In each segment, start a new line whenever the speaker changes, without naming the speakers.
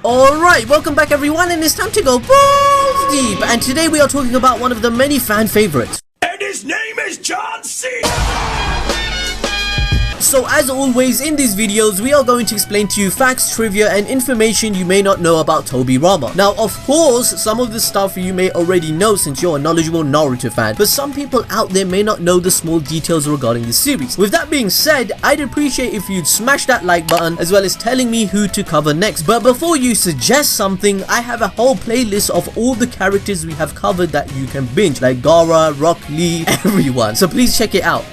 Alright, welcome back everyone, and it's time to go balls deep. And today we are talking about one of the many fan favorites.
And his name is John C.
So as always in these videos, we are going to explain to you facts, trivia and information you may not know about Tobirama. Now of course, some of the stuff you may already know since you're a knowledgeable Naruto fan, but some people out there may not know the small details regarding the series. With that being said, I'd appreciate if you'd smash that like button as well as telling me who to cover next. But before you suggest something, I have a whole playlist of all the characters we have covered that you can binge, like Gaara, Rock Lee, everyone. So please check it out.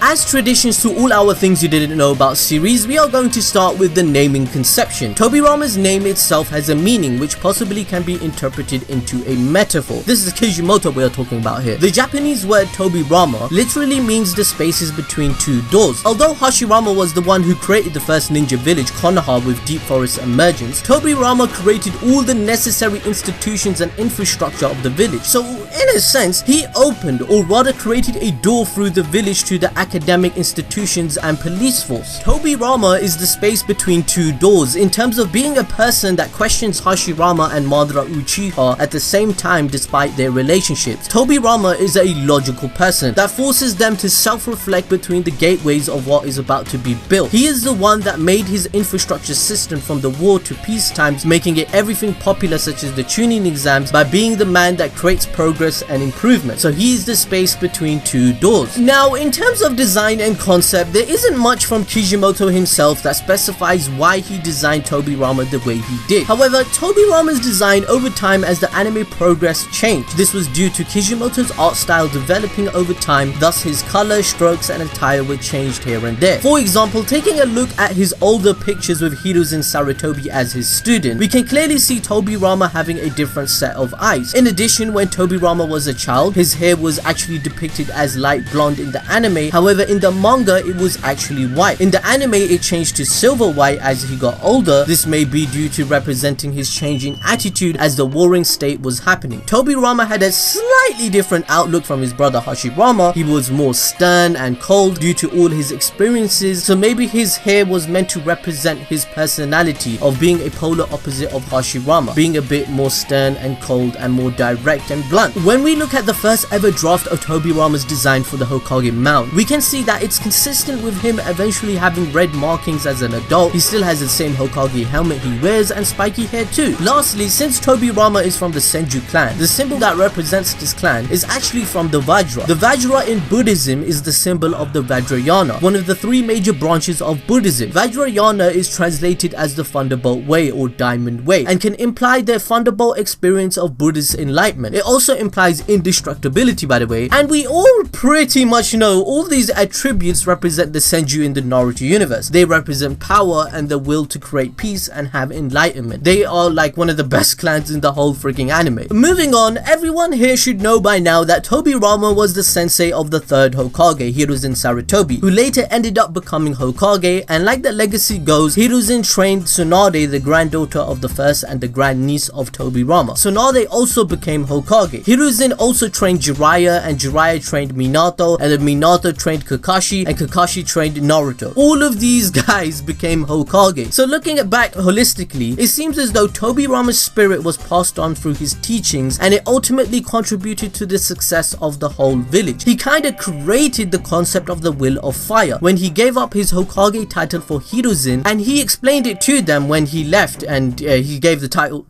As traditions to all our things you didn't know about series, we are going to start with the naming conception. Tobirama's name itself has a meaning which possibly can be interpreted into a metaphor. This is Kijimoto we are talking about here. The Japanese word Tobirama literally means the spaces between two doors. Although Hashirama was the one who created the first ninja village, Konoha, with deep forest emergence, Tobirama created all the necessary institutions and infrastructure of the village. So in a sense, he opened, or rather created, a door through the village to the academic institutions and police force. Tobirama is the space between two doors in terms of being a person that questions Hashirama and Madara Uchiha at the same time despite their relationships. Tobirama is a logical person that forces them to self-reflect between the gateways of what is about to be built. He is the one that made his infrastructure system from the war to peace times, making it everything popular such as the tuning exams, by being the man that creates progress and improvement. So he is the space between two doors. Now in terms of design and concept, there isn't much from Kijimoto himself that specifies why he designed Tobirama the way he did. However, Tobirama's design over time as the anime progressed changed. This was due to Kijimoto's art style developing over time, thus his color, strokes and attire were changed here and there. For example, taking a look at his older pictures with Hiruzen Sarutobi as his student, we can clearly see Tobirama having a different set of eyes. In addition, when Tobirama was a child, his hair was actually depicted as light blonde in the anime. However, in the manga it was actually white. In the anime it changed to silver white as he got older. This may be due to representing his changing attitude as the warring state was happening. Tobirama had a slightly different outlook from his brother Hashirama. He was more stern and cold due to all his experiences, so maybe his hair was meant to represent his personality of being a polar opposite of Hashirama, being a bit more stern and cold and more direct and blunt. When we look at the first ever draft of Tobirama's design for the Hokage mount, we can see that it's consistent with him eventually having red markings as an adult. He still has the same Hokage helmet he wears and spiky hair too. Lastly, since Tobirama is from the Senju clan, the symbol that represents this clan is actually from the Vajra. The Vajra in Buddhism is the symbol of the Vajrayana, one of the three major branches of Buddhism. Vajrayana is translated as the Thunderbolt Way or Diamond Way and can imply the Thunderbolt experience of Buddhist enlightenment. It also implies indestructibility, by the way, and we all pretty much know all these attributes represent the Senju in the Naruto universe. They represent power and the will to create peace and have enlightenment. They are like one of the best clans in the whole freaking anime. Moving on, everyone here should know by now that Tobirama was the sensei of the third Hokage, Hiruzen Sarutobi, who later ended up becoming Hokage, and like the legacy goes, Hiruzen trained Tsunade, the granddaughter of the first and the grandniece of Tobirama. Tsunade also became Hokage. Hiruzen also trained Jiraiya, and Jiraiya trained Minato, and then Minato trained Kakashi, and Kakashi trained Naruto. All of these guys became Hokage. So looking back holistically, it seems as though Tobirama's spirit was passed on through his teachings, and it ultimately contributed to the success of the whole village. He kinda created the concept of the will of fire when he gave up his Hokage title for Hiruzen, and he explained it to them when he left, and he gave the title.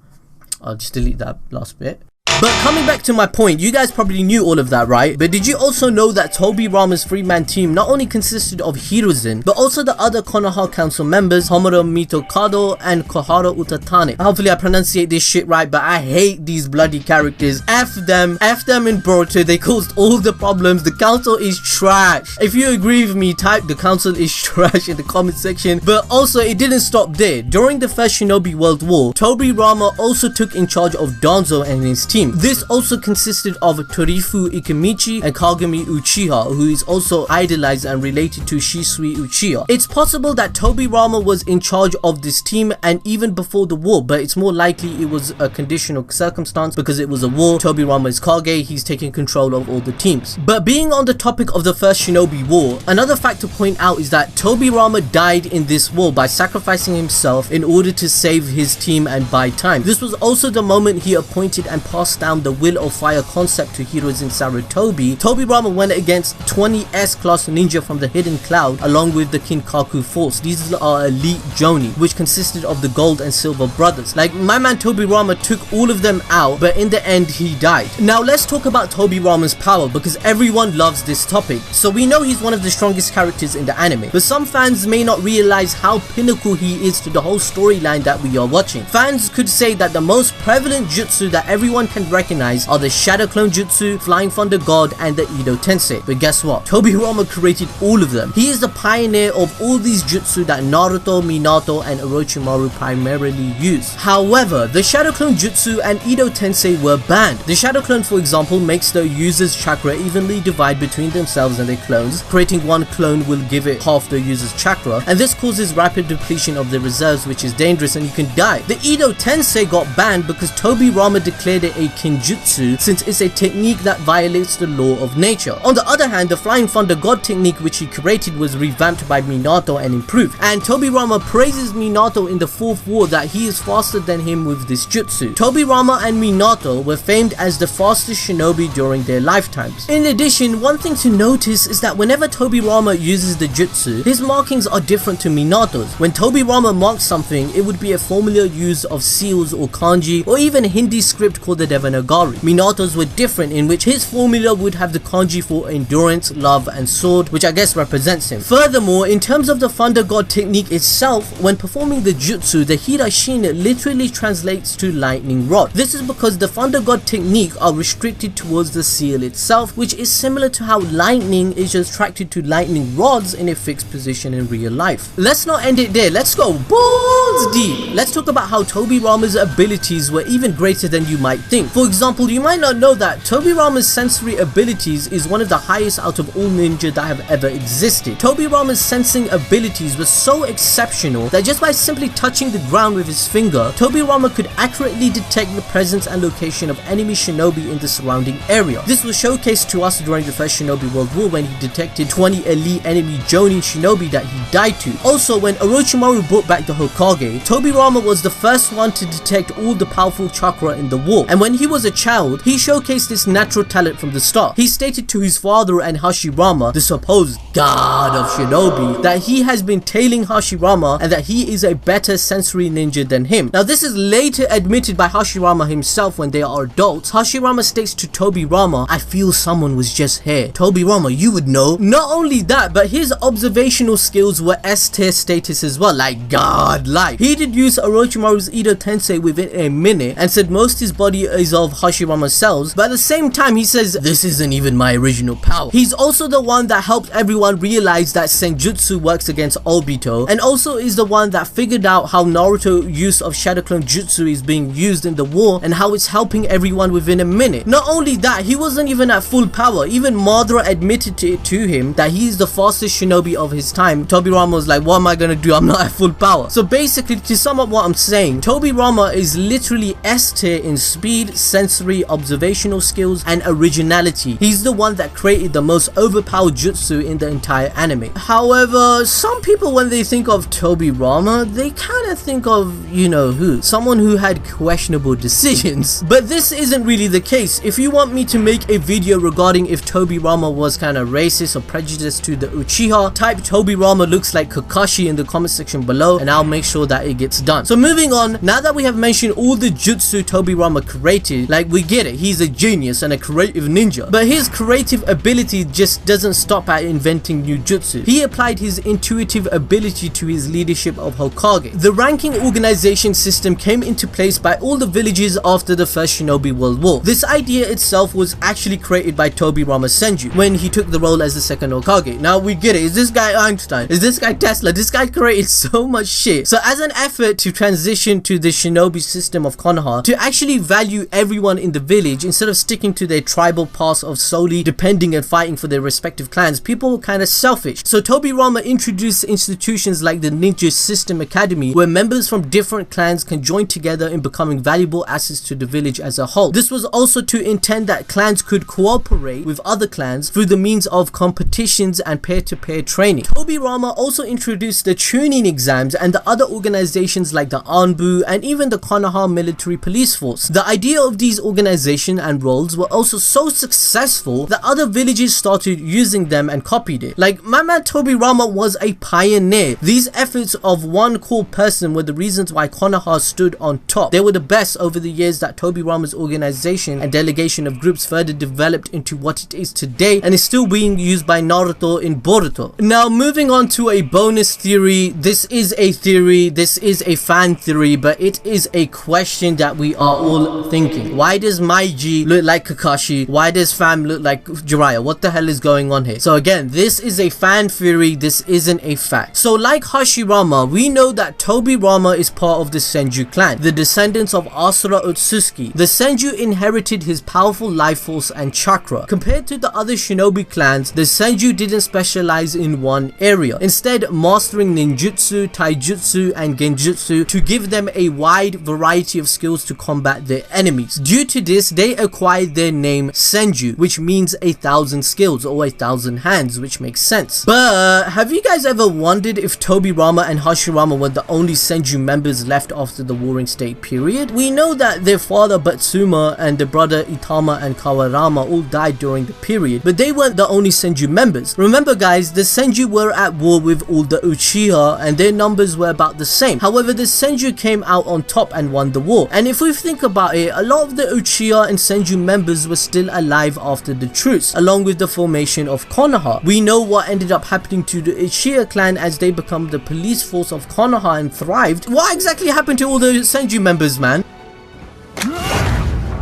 I'll just delete that last bit. But coming back to my point, you guys probably knew all of that, right? But did you also know that Tobirama's three-man team not only consisted of Hiruzen, but also the other Konoha council members, Homura Mitokado and Koharu Utatane? Hopefully I pronunciate this shit right, but I hate these bloody characters. F them in Boruto. They caused all the problems. The council is trash. If you agree with me, type the council is trash in the comment section. But also, it didn't stop there. During the first Shinobi World War, Tobirama also took in charge of Danzo and his team. team. This also consisted of Torifu Ikemichi and Kagami Uchiha, who is also idolized and related to Shisui Uchiha. It's possible that Tobirama was in charge of this team and even before the war, but it's more likely it was a conditional circumstance because it was a war. Tobirama is Kage, he's taking control of all the teams. But being on the topic of the first Shinobi War, another fact to point out is that Tobirama died in this war by sacrificing himself in order to save his team and buy time. This was also the moment he appointed and passed down the Will of Fire concept to Hiruzen Sarutobi. Tobirama went against 20 S-class ninja from the Hidden Cloud along with the Kinkaku Force. These are elite Jonin, which consisted of the Gold and Silver brothers. Like, my man Tobirama took all of them out, but in the end he died. Now let's talk about Tobirama's power, because everyone loves this topic. So we know he's one of the strongest characters in the anime, but some fans may not realize how pinnacle he is to the whole storyline that we are watching. Fans could say that the most prevalent jutsu that everyone can recognize are the Shadow Clone Jutsu, Flying Thunder God, and the Edo Tensei. But guess what? Tobirama created all of them. He is the pioneer of all these jutsu that Naruto, Minato, and Orochimaru primarily use. However, the Shadow Clone Jutsu and Edo Tensei were banned. The Shadow Clone, for example, makes the user's chakra evenly divide between themselves and their clones. Creating one clone will give it half the user's chakra, and this causes rapid depletion of the reserves, which is dangerous and you can die. The Edo Tensei got banned because Tobirama declared it a kinjutsu, since it's a technique that violates the law of nature. On the other hand, the Flying Thunder God technique which he created was revamped by Minato and improved, and Tobirama praises Minato in the 4th war that he is faster than him with this jutsu. Tobirama and Minato were famed as the fastest shinobi during their lifetimes. In addition, one thing to notice is that whenever Tobirama uses the jutsu, his markings are different to Minato's. When Tobirama marks something, it would be a formula used of seals or kanji, or even a Hindi script called the Devanagari. Minato's were different, in which his formula would have the kanji for endurance, love, and sword, which I guess represents him. Furthermore, in terms of the Thunder God technique itself, when performing the jutsu, the Hirashin literally translates to lightning rod. This is because the Thunder God technique are restricted towards the seal itself, which is similar to how lightning is attracted to lightning rods in a fixed position in real life. Let's not end it there, let's go balls deep. Let's talk about how Tobirama's abilities were even greater than you might think. For example, you might not know that Tobirama's sensory abilities is one of the highest out of all ninja that have ever existed. Tobirama's sensing abilities were so exceptional that just by simply touching the ground with his finger, Tobirama could accurately detect the presence and location of enemy shinobi in the surrounding area. This was showcased to us during the First Shinobi World War when he detected 20 elite enemy Jonin shinobi that he died to. Also, when Orochimaru brought back the Hokage, Tobirama was the first one to detect all the powerful chakra in the war, and when he was a child, he showcased this natural talent from the start. He stated to his father and Hashirama, the supposed god of shinobi, that he has been tailing Hashirama and that he is a better sensory ninja than him. Now this is later admitted by Hashirama himself when they are adults. Hashirama states to Tobirama, "I feel someone was just here." Tobirama, you would know. Not only that, but his observational skills were S-tier status as well, like god-like. He deduced Orochimaru's Edo Tensei within a minute and said most his body is of Hashirama's cells, but at the same time he says, this isn't even my original power. He's also the one that helped everyone realize that Senjutsu works against Obito, and also is the one that figured out how Naruto's use of Shadow Clone Jutsu is being used in the war and how it's helping everyone within a minute. Not only that, he wasn't even at full power. Even Madara admitted to him that he is the fastest shinobi of his time. Tobirama was like, what am I gonna do? I'm not at full power. So basically, to sum up what I'm saying, Tobirama is literally S tier in speed, sensory, observational skills, and originality. He's the one that created the most overpowered jutsu in the entire anime. However, some people when they think of Tobirama, they kind of think of, you know who, someone who had questionable decisions. But this isn't really the case. If you want me to make a video regarding if Tobirama was kind of racist or prejudiced to the Uchiha, type Tobirama looks like Kakashi in the comment section below and I'll make sure that it gets done. So moving on, now that we have mentioned all the jutsu Tobirama created, like we get it, he's a genius and a creative ninja, but his creative ability just doesn't stop at inventing new jutsu. He applied his intuitive ability to his leadership of Hokage. The ranking organization system came into place by all the villages after the First Shinobi World War. This idea itself was actually created by Tobirama Senju when he took the role as the second Hokage. Now we get it, is this guy Einstein? Is this guy Tesla? This guy created so much shit. So as an effort to transition to the shinobi system of Konoha, to actually value everyone in the village, instead of sticking to their tribal past of solely depending and fighting for their respective clans, people were kind of selfish. So Tobirama introduced institutions like the Ninja System Academy, where members from different clans can join together in becoming valuable assets to the village as a whole. This was also to intend that clans could cooperate with other clans through the means of competitions and peer-to-peer training. Tobirama also introduced the tuning exams and the other organizations like the Anbu and even the Konoha military police force. The idea of these organizations and roles were also so successful that other villages started using them and copied it. Like, my man Tobirama was a pioneer. These efforts of one cool person were the reasons why Konoha stood on top. They were the best over the years that Tobirama's organization and delegation of groups further developed into what it is today, and is still being used by Naruto in Boruto. Now, moving on to a bonus theory. This is a theory, this is a fan theory, but it is a question that we are all thinking. Why does Maiji look like Kakashi? Why does Fam look like Jiraiya? What the hell is going on here? So again, this is a fan theory, this isn't a fact. So like Hashirama, we know that Tobirama is part of the Senju clan, the descendants of Asura Otsutsuki. The Senju inherited his powerful life force and chakra. Compared to the other shinobi clans, the Senju didn't specialize in one area, instead mastering ninjutsu, taijutsu and genjutsu to give them a wide variety of skills to combat their enemies. Due to this, they acquired their name Senju, which means 1,000 skills or 1,000 hands, which makes sense. But have you guys ever wondered if Tobirama and Hashirama were the only Senju members left after the Warring State period? We know that their father Batsuma and their brother Itama and Kawarama all died during the period, but they weren't the only Senju members. Remember guys, the Senju were at war with all the Uchiha and their numbers were about the same. However, the Senju came out on top and won the war. And if we think about it, a lot of the Uchiha and Senju members were still alive after the truce, along with the formation of Konoha. We know what ended up happening to the Uchiha clan as they become the police force of Konoha and thrived. What exactly happened to all the Senju members, man?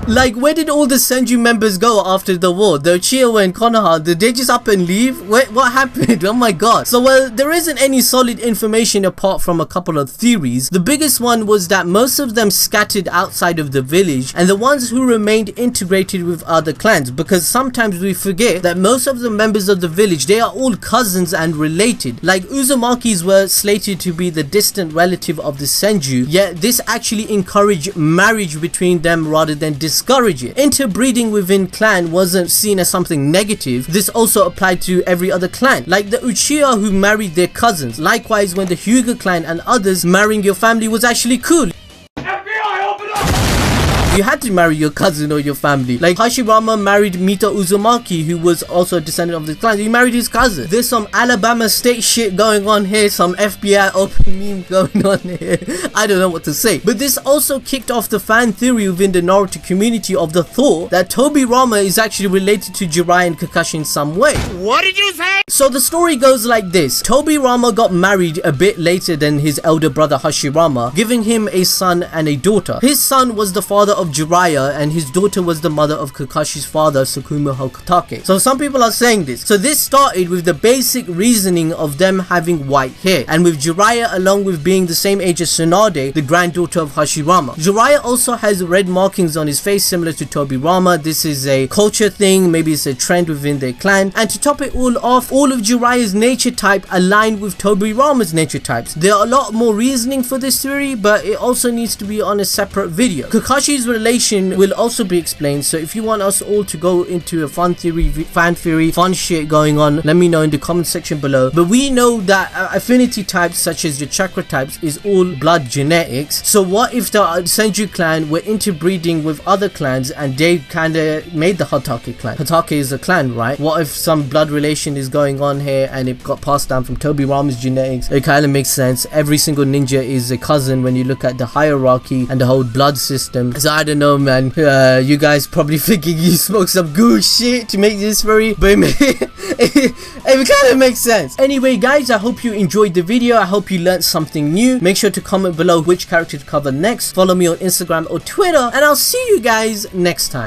Like, where did all the Senju members go after the war? The Uchiha were in Konoha. Did they just up and leave? Wait, what happened? Oh my god. So, well, there isn't any solid information apart from a couple of theories. The biggest one was that most of them scattered outside of the village, and the ones who remained integrated with other clans, because sometimes we forget that most of the members of the village, they are all cousins and related. Like, Uzumakis were slated to be the distant relative of the Senju, yet this actually encouraged marriage between them rather than discourage it. Interbreeding within clan wasn't seen as something negative. This also applied to every other clan, like the Uchiha who married their cousins. Likewise, when the Hyuga clan and others, marrying your family was actually cool. You had to marry your cousin or your family. Like Hashirama married Mito Uzumaki, who was also a descendant of the clan. He married his cousin. There's some Alabama State shit going on here, some FBI open meme going on here. I don't know what to say. But this also kicked off the fan theory within the Naruto community of the thought that Tobirama is actually related to Jiraiya and Kakashi in some way.
What did you say?
So the story goes like this. Tobirama got married a bit later than his elder brother Hashirama, giving him a son and a daughter. His son was the father of Jiraiya and his daughter was the mother of Kakashi's father, Sukuma Hokatake. So some people are saying this. So this started with the basic reasoning of them having white hair, and with Jiraiya along with being the same age as Tsunade, the granddaughter of Hashirama. Jiraiya also has red markings on his face similar to Tobirama. This is a culture thing, maybe it's a trend within their clan. And to top it all off, all of Jiraiya's nature type aligned with Tobirama's nature types. There are a lot more reasoning for this theory, but it also needs to be on a separate video. Kakashi's relation will also be explained, so if you want us all to go into a fun theory, fan theory, fun shit going on, let me know in the comment section below. But we know that affinity types such as the chakra types is all blood genetics. So what if the Senju clan were interbreeding with other clans and they kind of made the Hatake clan? Hatake is a clan, right? What if some blood relation is going on here and it got passed down from Tobirama's genetics? It kind of makes sense. Every single ninja is a cousin when you look at the hierarchy and the whole blood system. So I don't know, man. You guys probably thinking you smoke some good shit to make this theory, but it kind of makes sense. Anyway guys, I hope you enjoyed the video. I hope you learned something new. Make sure to comment below which character to cover next. Follow me on Instagram or Twitter, and I'll see you guys next time.